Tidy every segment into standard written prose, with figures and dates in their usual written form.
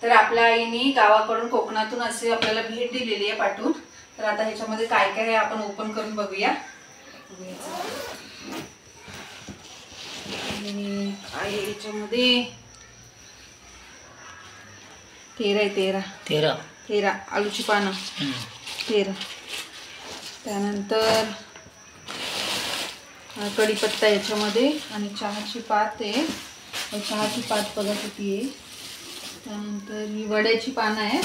तर आपल्या आईने गावाकडून कोकणातून असे आपल्याला भेट दिलेली आहे पाठवून. तर आता ह्याच्यामध्ये काय काय आहे आपण ओपन करून बघूया. काय ह्याच्यामध्ये 13 आलूची पानं 13. त्यानंतर कढीपत्ता याच्यामध्ये आणि चहाची पात आहे. चहाची पात बघा किती आहे. त्यानंतर ही वड्याची पानं आहे,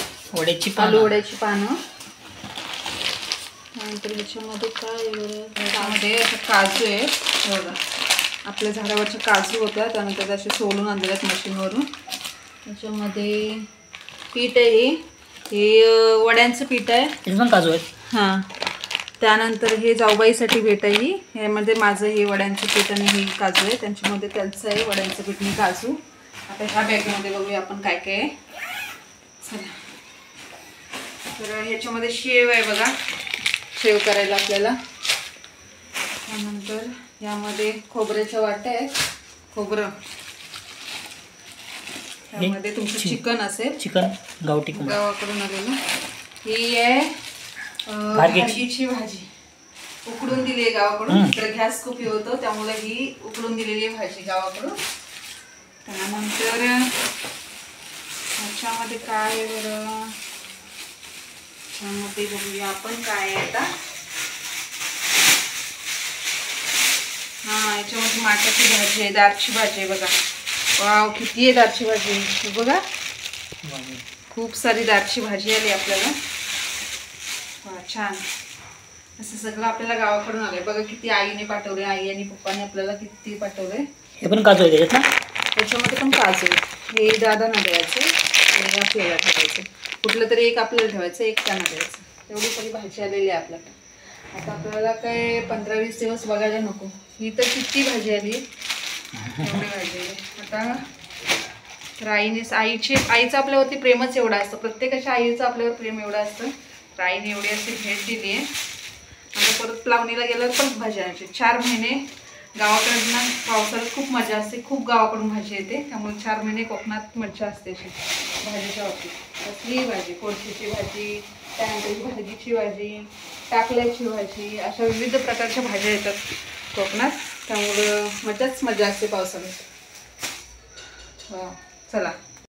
आलू वड्याची पानं. त्यानंतर ह्याच्यामध्ये काय त्यामध्ये असं काजू आहे बघा, आपल्या झाडावरचे काजू होत्या त्यानंतर असे सोलून आणलेले आहेत मशीनवरून. त्याच्यामध्ये पीठ आहे, हे वड्यांचं पीठ आहे, पण काजू आहेत. हां, त्यानंतर हे जाऊबाईसाठी भेट आहे ही. ह्यामध्ये माझं हे वड्यांचं पीठ आणि हे काजू आहे, त्यांच्यामध्ये त्यांचं आहे वड्यांचं पीठ आणि काजू. आता ह्या बॅगमध्ये बघूया आपण काय काय आहे. चला, तर ह्याच्यामध्ये शेव आहे बघा, शेव करायला आपल्याला. त्यानंतर यामध्ये खोबऱ्याच्या वाट्या आहेत, खोबरं. त्यामध्ये तुमचं चिकन असेल, चिकन गावाकडून आलेलं. ही आहे भाजीची भाजी, उकडून दिली आहे गावाकडून. इकडे गॅस खूप हे होतं त्यामुळे ही उकडून दिलेली आहे भाजी गावाकडून. त्यानंतर ह्याच्यामध्ये काय बरं, ह्यामध्ये बघूया आपण काय आहे आता. हां, याच्यामध्ये माठाची भाजी आहे, दारची भाजी आहे बघा. वाव, किती आहे दारची भाजी बघा, खूप सारी दारची भाजी आली आपल्याला. वा, छान. असं सगळं आपल्याला गावाकडून आलंय बघा. किती आईने पाठवले, आई आणि पप्पाने आपल्याला किती पाठवले. हे पण काजू आहे त्याच्यात ना, त्याच्यामध्ये पण काजू आहे. हे दादांना द्यायचं, हे आपल्याला ठेवायचं, कुठलं तरी एक आपल्याला ठेवायचं, एक त्यांना द्यायचं. तेवढी सगळी भाजी आलेली आहे आपल्याकडे. आता आपल्याला काय 15-20 दिवस बघायला नको. ही तर किती भाजी आली, एवढी भाजी आली. आता तर आईचं आपल्यावरती प्रेमच एवढं असतं, प्रत्येकाच्या आईचं आपल्यावर प्रेम एवढं असतं. तर आईने एवढी अशी भेट दिली आहे. आता परत लावणीला गेल्यावर पण भाजी आणायची. 4 महिने गावाकडनं पावसाळ्यात खूप मजा असते, खूप गावाकडून भाजी येते, त्यामुळे 4 महिने कोकणात मजा असते अशी भाजीच्या बाबतीत. कसलीही भाजी, कोळशीची भाजी, त्यानंतर भाजीची भाजी, टाकल्याची भाजी, अशा विविध प्रकारच्या भाज्या येतात कोकणात, त्यामुळं मजा असते पावसाळ्यात. वा, चला.